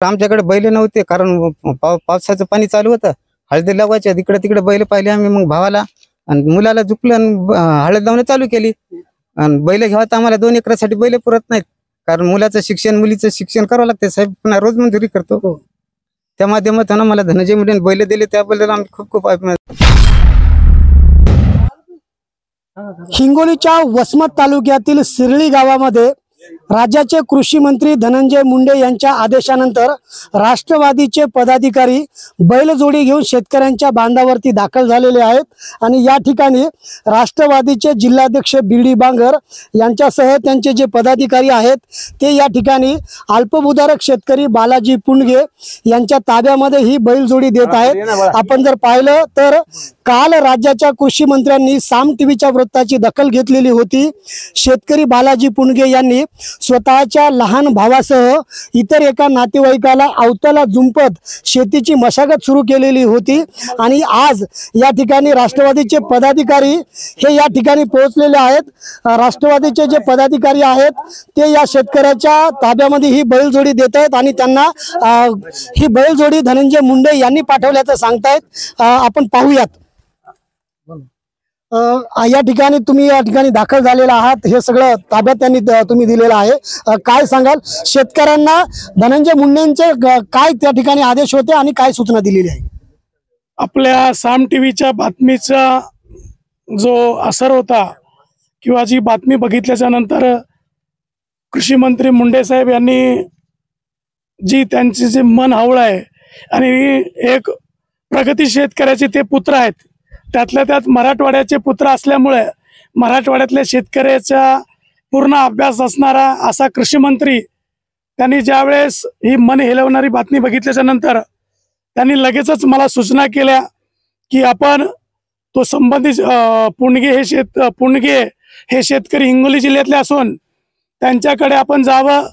आमच्याकडे बैल नव्हते कारण पावसाचं पाणी चालू होतं. हळदी लावायच्या तिकडे तिकडे बैल पाहिले आम्ही. मग भावाला आणि मुलाला झुकलं आणि हळद लावणं चालू केली. आणि बैल घ्यावा तर आम्हाला 2 एकरासाठी बैल पुरत नाहीत, कारण मुलाचं शिक्षण मुलीचं शिक्षण करावं लागते. साहेब पुन्हा रोज मंजुरी करतो. त्या माध्यमातून मला धनंजय मुंडे बैल दिले, त्याबद्दल आम्ही खूप खूप हिंगोलीच्या वसमत तालुक्यातील सिरळी गावामध्ये राज्याचे कृषी मंत्री धनंजय मुंडे यांच्या आदेशानंतर राष्ट्रवादीचे पदाधिकारी बैलजोडी घेऊन शेतकऱ्यांच्या बांधावरती दाखल झालेले आहेत आणि या ठिकाणी राष्ट्रवादीचे जिल्हाध्यक्ष बीडी बांगर यांच्यासह त्यांचे जे पदाधिकारी आहेत ते या ठिकाणी अल्पभूधारक शेतकरी बालाजी पुंडगे यांच्या ताब्यामध्ये ही बैलजोडी देत आहेत. आपण जर पाहिलं तर काल राज्याच्या कृषी मंत्र्यांनी साम टीव्हीच्या वृत्ताची दखल घेतलेली होती. शेतकरी बालाजी पुंडगे यांनी स्वतःच्या लहान भावासह इतर एका नातेवाईकाला अवताला जुंपत शेतीची मशागत सुरू केलेली होती आणि आज या ठिकाणी राष्ट्रवादीचे पदाधिकारी हे या ठिकाणी पोहोचलेले आहेत. राष्ट्रवादीचे जे पदाधिकारी आहेत ते या शेतकऱ्याच्या ताब्यामध्ये ही बैलजोडी देत आहेत आणि त्यांना ही बैलजोडी धनंजय मुंडे यांनी पाठवल्याचं सांगतायत. आपण पाहूयात. या ठिकाणी तुम्ही या ठिकाणी दाखल झालेला आहात, हे सगळं ताब्यात त्यांनी तुम्ही दिलेलं आहे. काय सांगाल शेतकऱ्यांना धनंजय मुंडेंचे काय त्या ठिकाणी आदेश होते आणि काय सूचना दिलेली आहे? आपल्या साम टीव्हीच्या बातमीचा जो असर होता किंवा जी बातमी बघितल्याच्या नंतर कृषी मंत्री मुंडे साहेब यांनी जी त्यांचे जे मन हवळ आहे आणि एक प्रगती शेतकऱ्याचे ते पुत्र आहेत, त्यातल्या त्यात मराठवाड्याचे पुत्र असल्यामुळे मराठवाड्यातल्या शेतकऱ्याचा पूर्ण अभ्यास असणारा असा कृषी मंत्री त्यांनी ज्यावेळेस ही मन हेलवणारी बातमी बघितल्याच्या नंतर त्यांनी लगेचच मला सूचना केल्या की आपण तो संबंधित पुंडगे हे शेतकरी हिंगोली जिल्ह्यातले असून त्यांच्याकडे आपण जावं,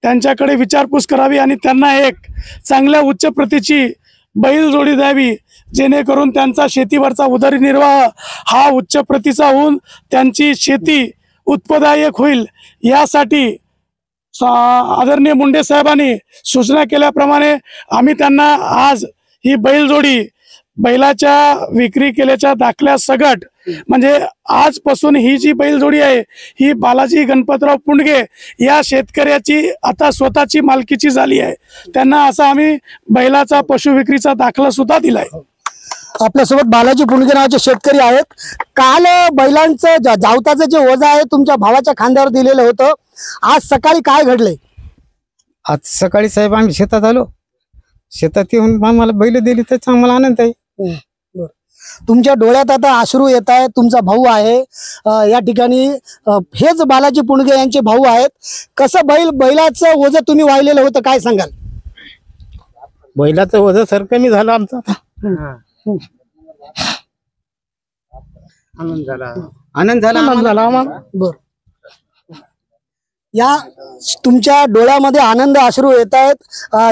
त्यांच्याकडे विचारपूस करावी आणि त्यांना एक चांगल्या उच्च प्रतीची बैलजोडी द्यावी, जेणेकरून त्यांचा शेतीवरचा उदरनिर्वाह हा उच्च प्रतीचा होऊन त्यांची शेती उत्पादक होईल. यासाठी आदरणीय मुंडे साहेबांनी सूचना केल्याप्रमाणे आम्ही त्यांना आज ही बैलजोडी बैलाच्या विक्री केल्याच्या दाखल्या सगट म्हणजे आजपासून ही जी बैलजोडी आहे ही बालाजी गणपतराव पुंडगे या शेतकऱ्याची आता स्वतःची मालकीची झाली आहे. त्यांना असा आम्ही बैलाचा पशु विक्रीचा दाखला सुद्धा दिलाय. आपल्यासोबत बालाजी पुंडगे नावाचे शेतकरी आहेत. काल बैलांचं जावताचं जे ओझं आहे तुमच्या भावाच्या खांद्यावर दिलेलं होतं, आज सकाळी काय घडलंय? आज सकाळी साहेब आम्ही शेतात आलो, शेतात येऊन आम्हाला बैल दिली, त्याचा आम्हाला आनंद आहे. तुमच्या डोळ्यात आता अश्रू येत आहेत. तुमचा भाऊ आहे या ठिकाणी, हेच बालाजी पुंडगे यांचे भाऊ आहेत. कसं बैलाचं ओझं तुम्ही वाहिलेलं होतं, काय सांगाल? बैलाचं ओझं सर कमी झालं आमचं. आनंद झाला. बर, या तुमच्या डोळ्यामध्ये आनंद अश्रू येत आहेत.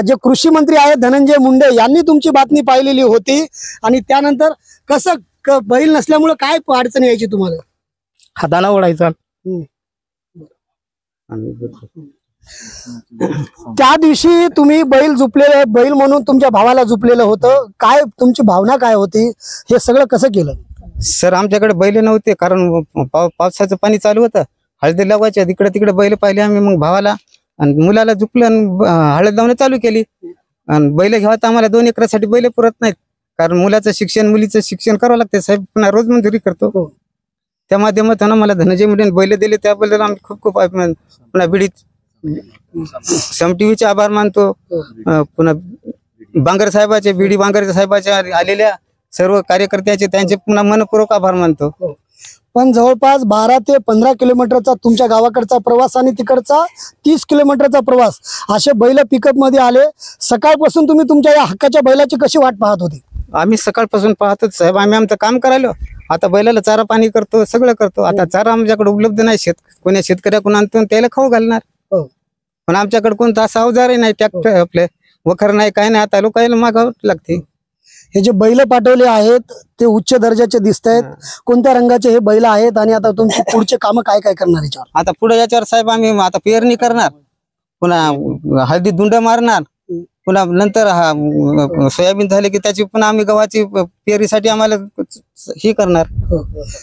जे कृषी मंत्री आहेत धनंजय मुंडे यांनी तुमची बातमी पाहिलेली होती आणि त्यानंतर कसं बैल नसल्यामुळे काय अडचण यायची तुम्हाला? हाताना ओढायचा. त्या दिवशी तुम्ही बैल म्हणून तुमच्या भावाला झुपलेलं होतं, काय तुमची भावना काय होती? हे सगळं कसं केलं? सर आमच्याकडे बैल नव्हते कारण पावसाचं पाणी चालू होतं. हळदी लावायच्या तिकडे तिकडे बैल पाहिले आम्ही. मग भावाला आणि मुलाला झुकलं आणि हळद लावणं चालू केली. आणि बैल घ्यावा तर आम्हाला 2 एकरासाठी बैल पुरत नाहीत, कारण मुलाचं शिक्षण मुलीचं शिक्षण करावं लागते. साहेब पुन्हा रोज मंजुरी करतो. त्या माध्यमातून मला धनंजय मुंडे बैल दिले, त्याबद्दल आम्ही खूप खूप पुन्हा बीडी साम टीव्हीचे आभार मानतो. पुन्हा बांगर साहेबाचे, बीडी बांगर साहेबाच्या आलेल्या सर्व कार्यकर्त्याचे त्यांचे पुन्हा मनपूर्वक आभार मानतो. पण जवळपास 12 ते 15 किलोमीटरचा तुमच्या गावाकडचा प्रवास आणि तिकडचा 30 किलोमीटरचा प्रवास असे बैल पिकअप मध्ये आले. सकाळपासून तुम्ही तुमच्या या हक्काच्या बैलाची कशी वाट पाहत होती? आम्ही सकाळपासून पाहतोच साहेब. आम्ही आमचं काम करायला आता बैलाला चारा पाणी करतो, सगळं करतो. आता चारा आमच्याकडे उपलब्ध नाही, कोण्या शेतकऱ्याकडून आणतो त्याला खाऊ घालणार. पण आमच्याकडे कोणता असा अवजारही नाही, ट्रॅक्टर आपले वखर नाही, काय नाही. आता लोकांना मागावं लागते. हे जे बैल पाठवले आहेत ते उच्च दर्जाचे दिसत आहेत. कोणत्या रंगाचे हे बैल आहेत आणि आता तुमची पुढचे काम काय काय करणार याच्यावर? आता पुढे याच्यावर साहेब आम्ही आता पेरणी करणार, पुन्हा हळदी दुंड मारणार, पुन्हा नंतर सोयाबीन झाले की त्याची पुन्हा आम्ही गव्हाची पेरीसाठी आम्हाला हे करणार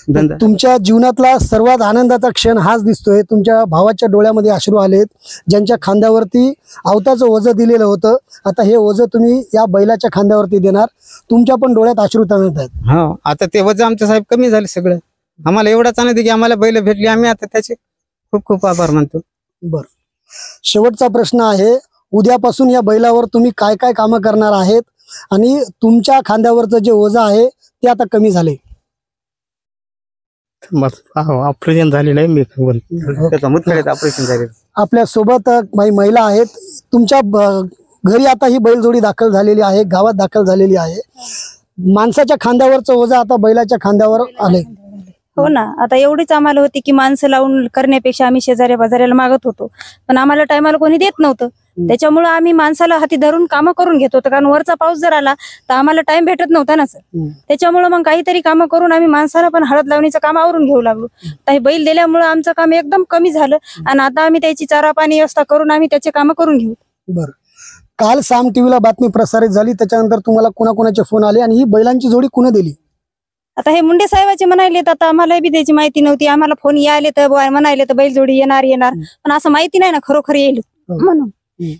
धंदा. तुमच्या जीवनातला सर्वात आनंदाचा क्षण हाच दिसतोय. तुमच्या भावाच्या डोळ्यामध्ये अश्रू आलेत, ज्यांच्या खांद्यावरती अवताचं ओझं दिलेलं होतं. आता हे ओझं तुम्ही या बैलाच्या खांद्यावरती देणार. तुमच्या पण डोळ्यात अश्रू ताणत आहेत. हो, आता ते वजन आमच्या साहेब कमी झाले सगळं. आम्हाला एवढाच आनंद की आम्हाला बैल भेटली. आम्ही आता त्याचे खूप खूप आभार मानतो. बर, शेवटचा प्रश्न आहे, उद्यापासून या बैलावर तुम्ही काय काय कामं करणार आहेत आणि तुमच्या खांद्यावरचं जे ओझं आहे ते आता कमी झाले? ऑपरेशन झालेलं आहे. मी ऑपरेशन झालेलं. आपल्या सोबत काही महिला आहेत. तुमच्या घरी आता ही बैलजोडी दाखल झालेली आहे, गावात दाखल झालेली आहे. माणसाच्या खांद्यावरचं ओझं आता बैलाच्या खांद्यावर आले. हो ना, आता एवढीच आम्हाला होती की माणसं लावून करण्यापेक्षा आम्ही शेजाऱ्या बाजाऱ्याला मागत होतो, पण आम्हाला टायमाला कोणी देत नव्हतं. त्याच्यामुळे आम्ही माणसाला हाती धरून कामं करून घेत होतो, कारण वरचा पाऊस जर आला तर आम्हाला टाइम भेटत नव्हता ना सर. त्याच्यामुळे मग काहीतरी कामं करून आम्ही माणसाला पण हळद लावणीचं काम आवरून घेऊ लागलो. तर हे बैल दिल्यामुळे आमचं काम एकदम कमी झालं आणि आता आम्ही त्याची चारा पाणी व्यवस्था करून आम्ही त्याचे कामं करून घेऊ. बरं, काल साम टीव्हीला बातमी प्रसारित झाली, त्याच्यानंतर तुम्हाला कुणाकुणाचे फोन आले आणि ही बैलांची जोडी कुणा दिली? आता हे मुंडे साहेबाचे म्हणाले, तर आता आम्हाला बी त्याची माहिती नव्हती. आम्हाला फोन यायले तर म्हणाले तर बैल जोडी येणार, पण असं माहिती नाही ना खरोखर येईल म्हणून.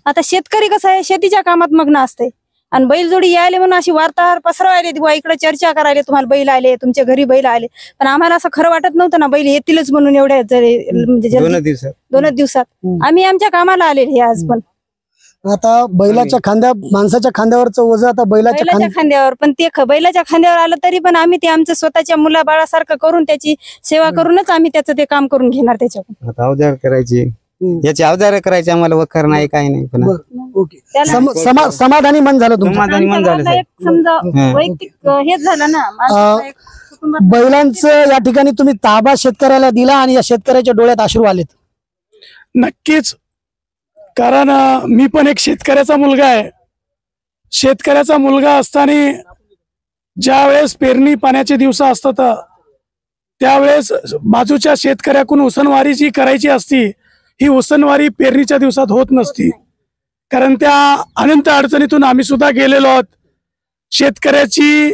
आता शेतकरी कसं आहे, शेतीच्या कामात मग्न असते आणि बैल जोडी यायले म्हणून अशी वार्ताहर पसरवायले, इकडे चर्चा करायले, तुम्हाला बैल आले, तुमच्या घरी बैल आले. पण आम्हाला असं खरं वाटत नव्हतं ना बैल येतीलच म्हणून. एवढ्या म्हणजे 2 दिवसात आम्ही आमच्या कामाला आलेले आज. पण आता बैलाच्या माणसाच्या खांद्यावरचं ओझं आता बैलाच्या खांद्यावर, पण ते बैलाच्या खांद्यावर आलं तरी पण आम्ही ते आमचं स्वतःच्या मुलाबाळासारखं करून त्याची सेवा करूनच आम्ही त्याचं ते काम करून घेणार. त्याच्याकडून आता अवजार करायची, याची अवजार करायची आम्हाला, वखर नाही काही नाही. पण समाधानी मन झालं तुमचं? समाधानी मन झालं. समजा वैयक्तिक हेच झालं ना. बैलांचं या ठिकाणी तुम्ही ताबा शेतकऱ्याला दिला आणि या शेतकऱ्याच्या डोळ्यात अश्रू आलेत. नक्कीच, कारण मी पण एक शेतकऱ्याचा मुलगा आहे. शेतकऱ्याचा मुलगा असताना ज्या वेळेस पेरणी पाण्याचे दिवस असतात त्यावेळेस बाजूच्या शेतकऱ्याकडून उसनवारी जी करायची असती, ही उसनवारी पेरणीच्या दिवसात होत नसती. कारण त्या अनंत अडचणीतून आम्ही सुद्धा गेलेलो आहोत. शेतकऱ्याची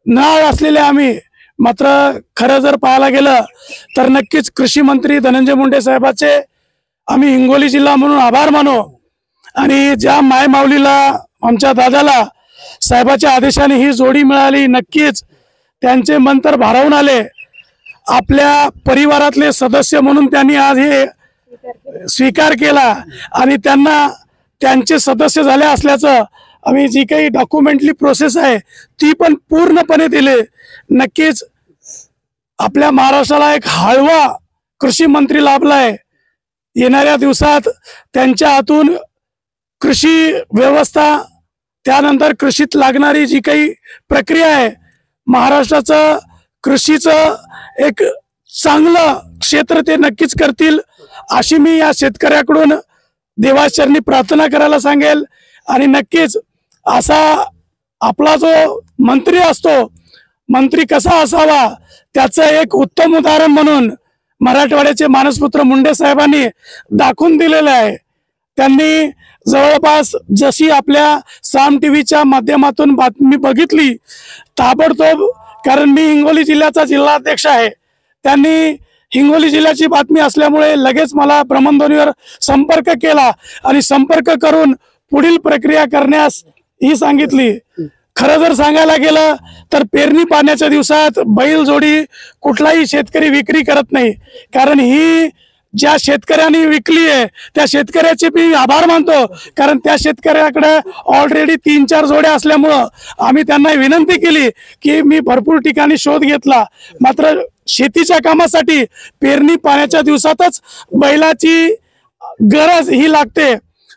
नाळ असलेले आम्ही. मात्र खरं जर पाहायला गेलं तर नक्कीच कृषी मंत्री धनंजय मुंडे साहेबाचे आम्ही हिंगोली जिल्हा म्हणून आभार मानू. आणि ज्या मायमाऊलीला, आमच्या दादाला साहेबाच्या आदेशाने ही जोडी मिळाली, नक्कीच त्यांचे मन तर भारावून आले. आपल्या परिवारातले सदस्य म्हणून त्यांनी आज हे स्वीकार केला आणि त्यांना त्यांचे सदस्य झाले असल्याचं आम्ही जी काही डॉक्युमेंटली प्रोसेस आहे ती पण पूर्णपणे दिले. नक्कीच आपल्या महाराष्ट्राला एक हळवा कृषी मंत्री लाभलाय. येणाऱ्या दिवसात त्यांच्या हातून कृषी व्यवस्था, त्यानंतर कृषीत लागणारी जी काही प्रक्रिया आहे, महाराष्ट्राचं कृषीचं एक चांगलं क्षेत्र ते नक्कीच करतील अशी मी या शेतकऱ्याकडून देवाचरणी प्रार्थना करायला सांगेल. आणि नक्कीच असा आपला जो मंत्री असतो, मंत्री कसा असावा त्याचं एक उत्तम उदाहरण म्हणून मराठवाड्याचे मानसपुत्र मुंडे साहेबांनी दाखवून दिलेलं आहे. त्यांनी जवळपास जशी आपल्या साम टीव्हीच्या माध्यमातून बातमी बघितली, ताबडतोब, कारण मी हिंगोली जिल्ह्याचा जिल्हाध्यक्ष आहे, त्यांनी हिंगोली जिल्ह्याची बातमी असल्यामुळे लगेच मला भ्रमणध्वनीवर संपर्क केला आणि संपर्क करून पुढील प्रक्रिया करण्यास ही सांगितली. खरं जर सांगायला गेलं तर पेरणी पाण्याच्या दिवसात बैल जोडी कुठलाही शेतकरी विक्री करत नाही. कारण ही ज्या शेतकऱ्यांनी विकली आहे त्या शेतकऱ्याचे मी आभार मानतो. कारण त्या शेतकऱ्याकडे ऑलरेडी 3-4 जोड्या असल्यामुळं आम्ही त्यांना विनंती केली की मी भरपूर ठिकाणी शोध घेतला. मात्र शेतीच्या कामासाठी पेरणी पाण्याच्या दिवसातच बैलाची गरज ही लागते.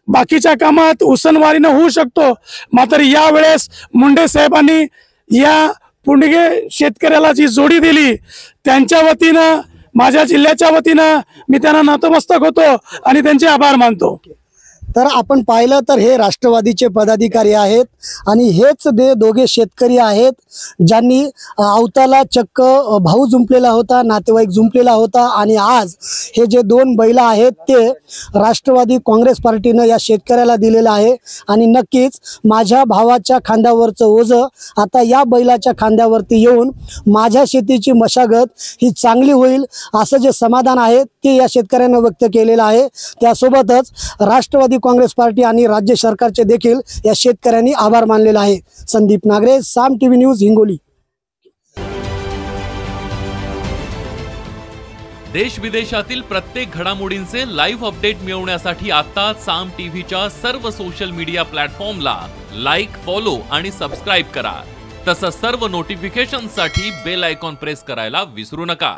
बाकीच्या कामात उसनवारीनं होऊ शकतो. मात्र यावेळेस मुंडे साहेबांनी या पुंडगे शेतकऱ्याला जी जोडी दिली, त्यांच्या वतीनं, माझ्या जिल्ह्याच्या वतीनं मी त्यांना नतमस्तक होतो आणि त्यांचे आभार मानतो. तर आपण पाहिलं तर हे राष्ट्रवादीचे पदाधिकारी आहेत आणि हेच दोघे शेतकरी आहेत ज्यांनी अवताला चक्क भाऊ जुंपलेला होता, नातेवाईक जुंपलेला होता आणि आज हे जे 2 बैल आहेत ते राष्ट्रवादी काँग्रेस पार्टीनं या शेतकऱ्याला दिलेलं आहे आणि नक्कीच माझ्या भावाच्या खांद्यावरचं ओझं आता या बैलाच्या खांद्यावरती येऊन माझ्या शेतीची मशागत ही चांगली होईल असं जे समाधान आहे ते या शेतकऱ्यांना व्यक्त केलेलं आहे। त्यासोबतच राष्ट्रवादी काँग्रेस पार्टी आणि राज्य सरकारचे देखील या शेतकऱ्यांनी आभार मानलेला आहे। संदीप नागरे, साम टीव्ही न्यूज, हिंगोली। देश विदेशातील प्रत्येक घडामोडींचे लाईव्ह अपडेट मिळवण्यासाठी आता साम टीव्हीच्या सर्व सोशल मीडिया प्लॅटफॉर्मला लाईक, फॉलो आणि सबस्क्राईब करा। तसंच सर्व नोटिफिकेशनसाठी बेल आयकॉन प्रेस करायला विसरू नका।